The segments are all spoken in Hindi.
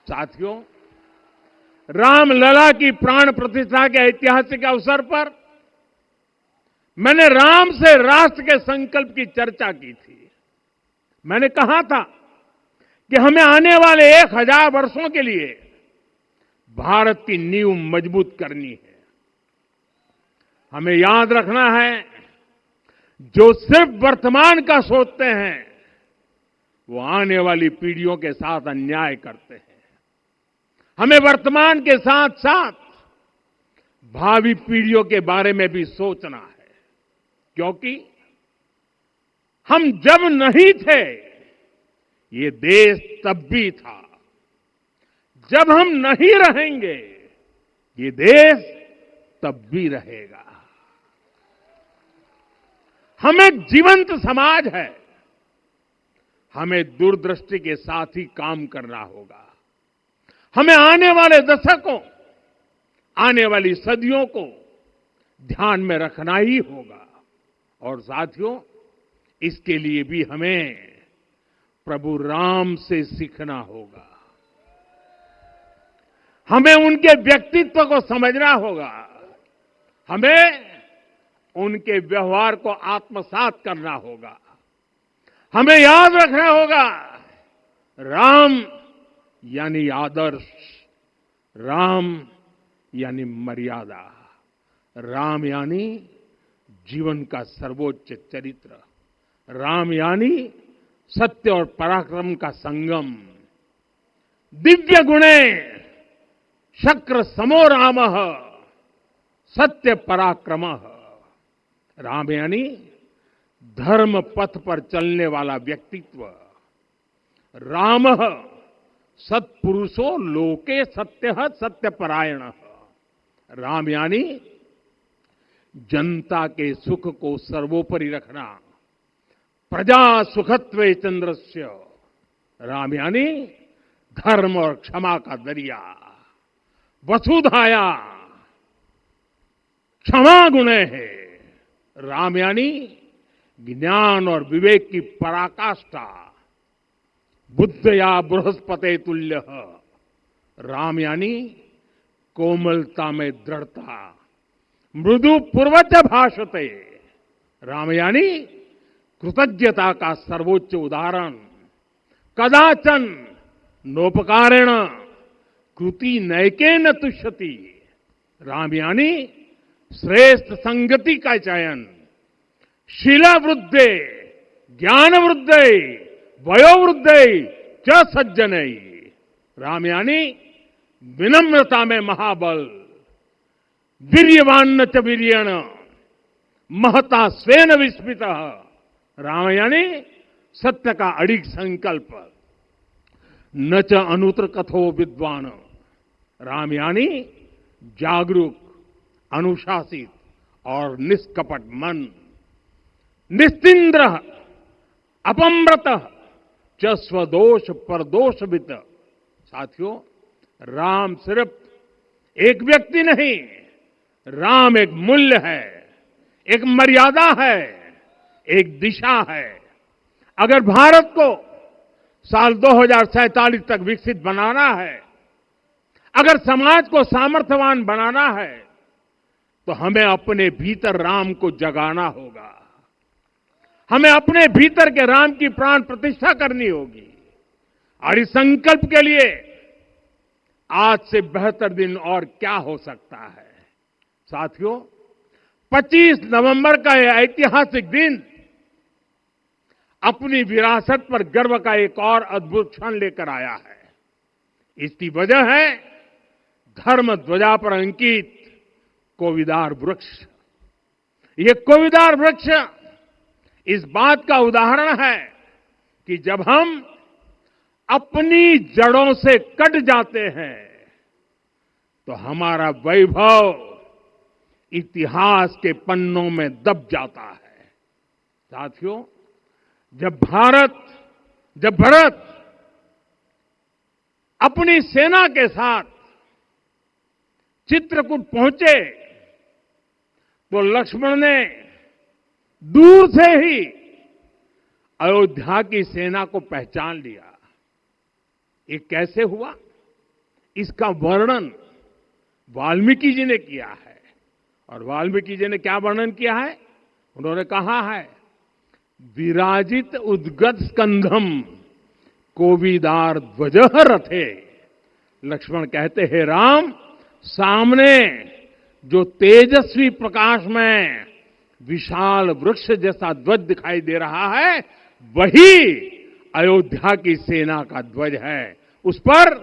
साथियों, रामलला की प्राण प्रतिष्ठा के ऐतिहासिक अवसर पर मैंने राम से राष्ट्र के संकल्प की चर्चा की थी। मैंने कहा था कि हमें आने वाले 1000 वर्षों के लिए भारत की नींव मजबूत करनी है। हमें याद रखना है, जो सिर्फ वर्तमान का सोचते हैं वो आने वाली पीढ़ियों के साथ अन्याय करते हैं। हमें वर्तमान के साथ साथ भावी पीढ़ियों के बारे में भी सोचना है, क्योंकि हम जब नहीं थे ये देश तब भी था, जब हम नहीं रहेंगे ये देश तब भी रहेगा। हम एक जीवंत समाज है, हमें दूरदृष्टि के साथ ही काम करना होगा। हमें आने वाले दशकों, आने वाली सदियों को ध्यान में रखना ही होगा। और साथियों, इसके लिए भी हमें प्रभु राम से सीखना होगा। हमें उनके व्यक्तित्व को समझना होगा, हमें उनके व्यवहार को आत्मसात करना होगा। हमें याद रखना होगा, राम यानी आदर्श, राम यानी मर्यादा, राम यानी जीवन का सर्वोच्च चरित्र, राम यानी सत्य और पराक्रम का संगम। दिव्य गुणे शक्र समो रामः सत्य पराक्रमः। राम यानी धर्म पथ पर चलने वाला व्यक्तित्व। रामः सत्पुरुषो लोके सत्यः सत्यपरायणः। राम यानी जनता के सुख को सर्वोपरि रखना, प्रजा सुखत्वे चंद्रस्य। राम यानी धर्म और क्षमा का दरिया। वसुधाया क्षमा गुणे है। राम यानी ज्ञान और विवेक की पराकाष्ठा। बुद्ध या बृहस्पति तुल्य। राम यानी कोमलता में दृढ़ता। मृदु पूर्वज भाषते। राम यानी कृतज्ञता का सर्वोच्च उदाहरण। कदाचन नोपकारेण कृति नैकेन तुष्यति। राम यानी श्रेष्ठ संगति का चयन। शीला वृद्धे ज्ञान वृद्धे वयोवृद्धे च सज्जनै। राम यानी विनम्रता में महाबल। वीर्यवान च वीर्येण महता स्वेन विस्मितः। राम यानी सत्य का अडिग संकल्प। न च अनुत्र कथो विद्वान। राम यानी जागरूक, अनुशासित और निष्कपट मन। निस्तिंद्र अपम्रत च स्वदोष परदोषवित। साथियों, राम सिर्फ एक व्यक्ति नहीं, राम एक मूल्य है, एक मर्यादा है, एक दिशा है। अगर भारत को साल 2047 तक विकसित बनाना है, अगर समाज को सामर्थ्यवान बनाना है, तो हमें अपने भीतर राम को जगाना होगा। हमें अपने भीतर के राम की प्राण प्रतिष्ठा करनी होगी। और इस संकल्प के लिए आज से बेहतर दिन और क्या हो सकता है। साथियों, 25 नवंबर का यह ऐतिहासिक दिन अपनी विरासत पर गर्व का एक और अद्भुत क्षण लेकर आया है। इसकी वजह है धर्म ध्वजा पर अंकित कोविदार वृक्ष। ये कोविदार वृक्ष इस बात का उदाहरण है कि जब हम अपनी जड़ों से कट जाते हैं तो हमारा वैभव इतिहास के पन्नों में दब जाता है। साथियों, जब भरत अपनी सेना के साथ चित्रकूट पहुंचे तो लक्ष्मण ने दूर से ही अयोध्या की सेना को पहचान लिया। ये कैसे हुआ? इसका वर्णन वाल्मीकि जी ने किया है। और वाल्मीकि जी ने क्या वर्णन किया है? उन्होंने कहा है, विराजित उद्गत स्कंधम कोविदार ध्वज रथे। लक्ष्मण कहते हैं, राम, सामने जो तेजस्वी प्रकाश में विशाल वृक्ष जैसा ध्वज दिखाई दे रहा है, वही अयोध्या की सेना का ध्वज है। उस पर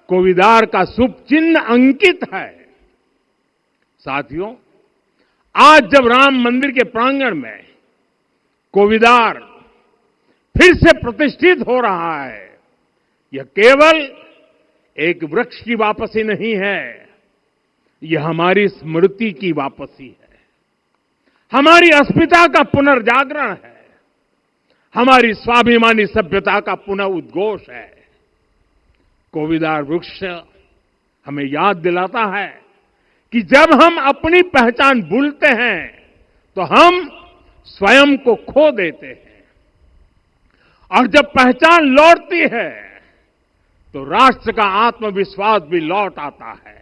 कोविदार का शुभ चिन्ह अंकित है। साथियों, आज जब राम मंदिर के प्रांगण में कोविदार फिर से प्रतिष्ठित हो रहा है, यह केवल एक वृक्ष की वापसी नहीं है, यह हमारी स्मृति की वापसी है, हमारी अस्मिता का पुनर्जागरण है, हमारी स्वाभिमानी सभ्यता का पुनः उद्घोष है। कोविदार वृक्ष हमें याद दिलाता है कि जब हम अपनी पहचान भूलते हैं तो हम स्वयं को खो देते हैं, और जब पहचान लौटती है तो राष्ट्र का आत्मविश्वास भी लौट आता है।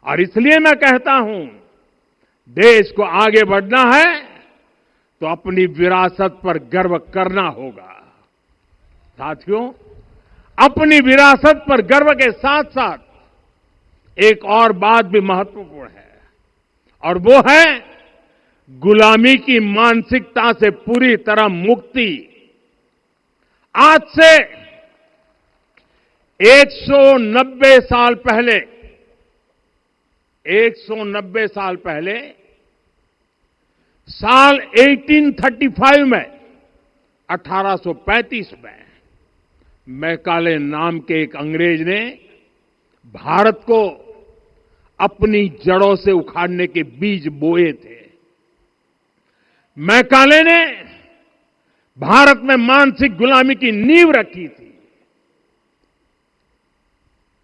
और इसलिए मैं कहता हूं, देश को आगे बढ़ना है तो अपनी विरासत पर गर्व करना होगा। साथियों, अपनी विरासत पर गर्व के साथ साथ एक और बात भी महत्वपूर्ण है, और वो है गुलामी की मानसिकता से पूरी तरह मुक्ति। आज से 190 साल पहले 190 साल पहले साल 1835 में 1835 में मैकाले नाम के एक अंग्रेज ने भारत को अपनी जड़ों से उखाड़ने के बीज बोए थे। मैकाले ने भारत में मानसिक गुलामी की नींव रखी थी।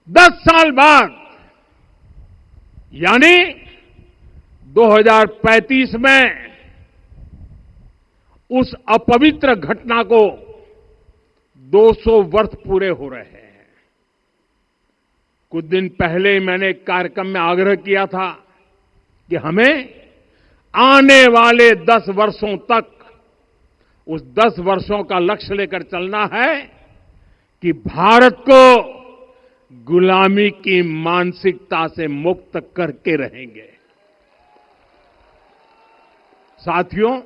10 साल बाद यानी 2035 में उस अपवित्र घटना को 200 वर्ष पूरे हो रहे हैं। कुछ दिन पहले मैंने एक कार्यक्रम में आग्रह किया था कि हमें आने वाले 10 वर्षों तक उस 10 वर्षों का लक्ष्य लेकर चलना है कि भारत को गुलामी की मानसिकता से मुक्त करके रहेंगे। साथियों,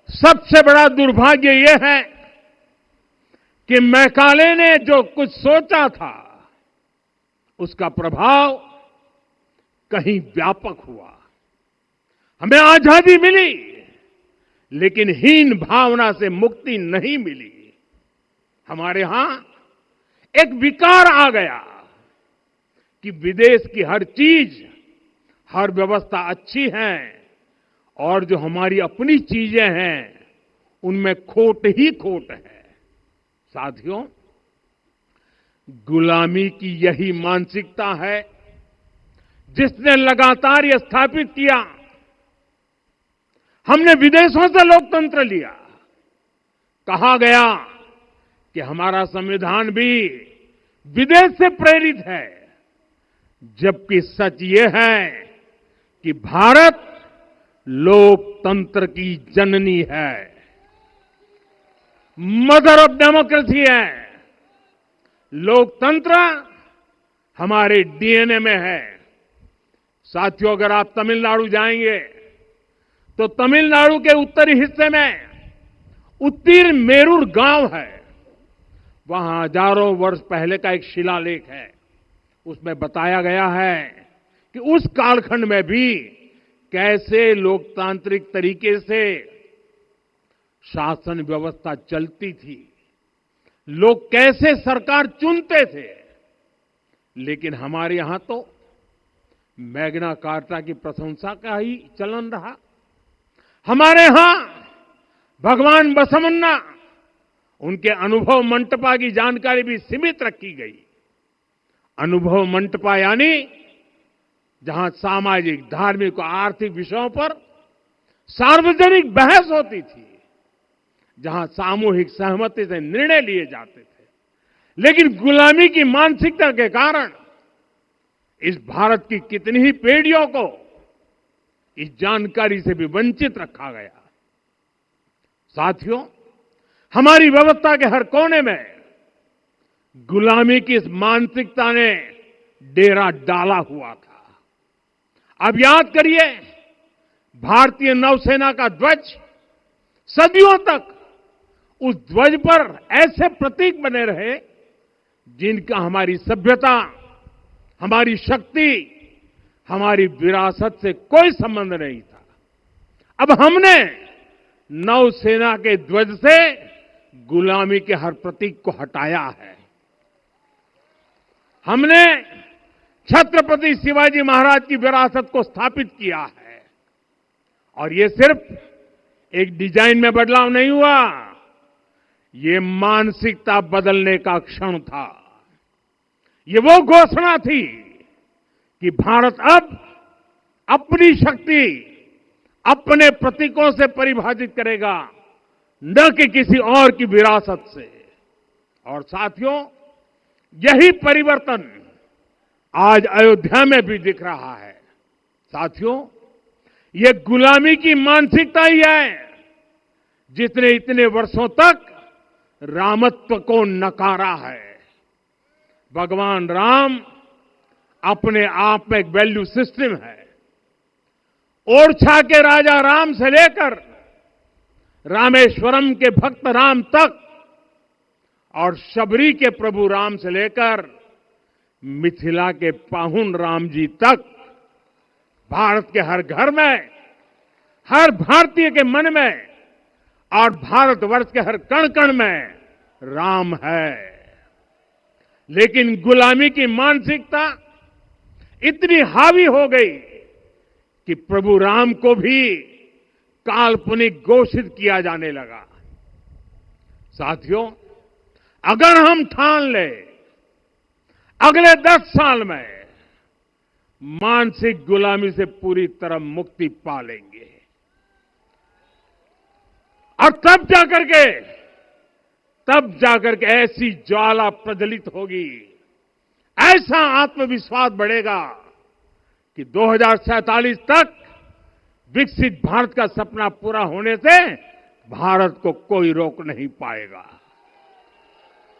सबसे बड़ा दुर्भाग्य यह है कि मैकाले ने जो कुछ सोचा था उसका प्रभाव कहीं व्यापक हुआ। हमें आजादी मिली, लेकिन हीन भावना से मुक्ति नहीं मिली। हमारे यहां एक विकार आ गया कि विदेश की हर चीज, हर व्यवस्था अच्छी है, और जो हमारी अपनी चीजें हैं उनमें खोट ही खोट है। साथियों, गुलामी की यही मानसिकता है जिसने लगातार यह स्थापित किया। हमने विदेशों से लोकतंत्र लिया। कहा गया कि हमारा संविधान भी विदेश से प्रेरित है, जबकि सच ये है कि भारत लोकतंत्र की जननी है, मदर ऑफ डेमोक्रेसी है। लोकतंत्र हमारे डीएनए में है। साथियों, अगर आप तमिलनाडु जाएंगे तो तमिलनाडु के उत्तरी हिस्से में उत्तीरमेरूर गांव है। वहां हजारों वर्ष पहले का एक शिलालेख है। उसमें बताया गया है कि उस कालखंड में भी कैसे लोकतांत्रिक तरीके से शासन व्यवस्था चलती थी, लोग कैसे सरकार चुनते थे। लेकिन हमारे यहां तो मैग्ना कार्टा की प्रशंसा का ही चलन रहा। हमारे यहां भगवान बसवन्ना, उनके अनुभव मंटपा की जानकारी भी सीमित रखी गई। अनुभव मंटपा यानी जहां सामाजिक, धार्मिक और आर्थिक विषयों पर सार्वजनिक बहस होती थी, जहां सामूहिक सहमति से निर्णय लिए जाते थे। लेकिन गुलामी की मानसिकता के कारण इस भारत की कितनी ही पीढ़ियों को इस जानकारी से भी वंचित रखा गया। साथियों, हमारी व्यवस्था के हर कोने में गुलामी की इस मानसिकता ने डेरा डाला हुआ था। अब याद करिए, भारतीय नौसेना का ध्वज सदियों तक उस ध्वज पर ऐसे प्रतीक बने रहे जिनका हमारी सभ्यता, हमारी शक्ति, हमारी विरासत से कोई संबंध नहीं था। अब हमने नौसेना के ध्वज से गुलामी के हर प्रतीक को हटाया है। हमने छत्रपति शिवाजी महाराज की विरासत को स्थापित किया है। और ये सिर्फ एक डिजाइन में बदलाव नहीं हुआ, ये मानसिकता बदलने का क्षण था। ये वो घोषणा थी कि भारत अब अपनी शक्ति अपने प्रतीकों से परिभाषित करेगा, न कि किसी और की विरासत से। और साथियों, यही परिवर्तन आज अयोध्या में भी दिख रहा है। साथियों, ये गुलामी की मानसिकता ही है जिसने इतने वर्षों तक रामत्व को नकारा है। भगवान राम अपने आप में एक वैल्यू सिस्टम है। ओरछा के राजा राम से लेकर रामेश्वरम के भक्त राम तक और शबरी के प्रभु राम से लेकर मिथिला के पाहुन राम जी तक भारत के हर घर में, हर भारतीय के मन में और भारतवर्ष के हर कण कण में राम है। लेकिन गुलामी की मानसिकता इतनी हावी हो गई कि प्रभु राम को भी काल्पनिक घोषित किया जाने लगा। साथियों, अगर हम ठान ले अगले 10 साल में मानसिक गुलामी से पूरी तरह मुक्ति पा लेंगे, और तब जाकर के ऐसी ज्वाला प्रज्वलित होगी, ऐसा आत्मविश्वास बढ़ेगा कि 2047 तक विकसित भारत का सपना पूरा होने से भारत को कोई रोक नहीं पाएगा।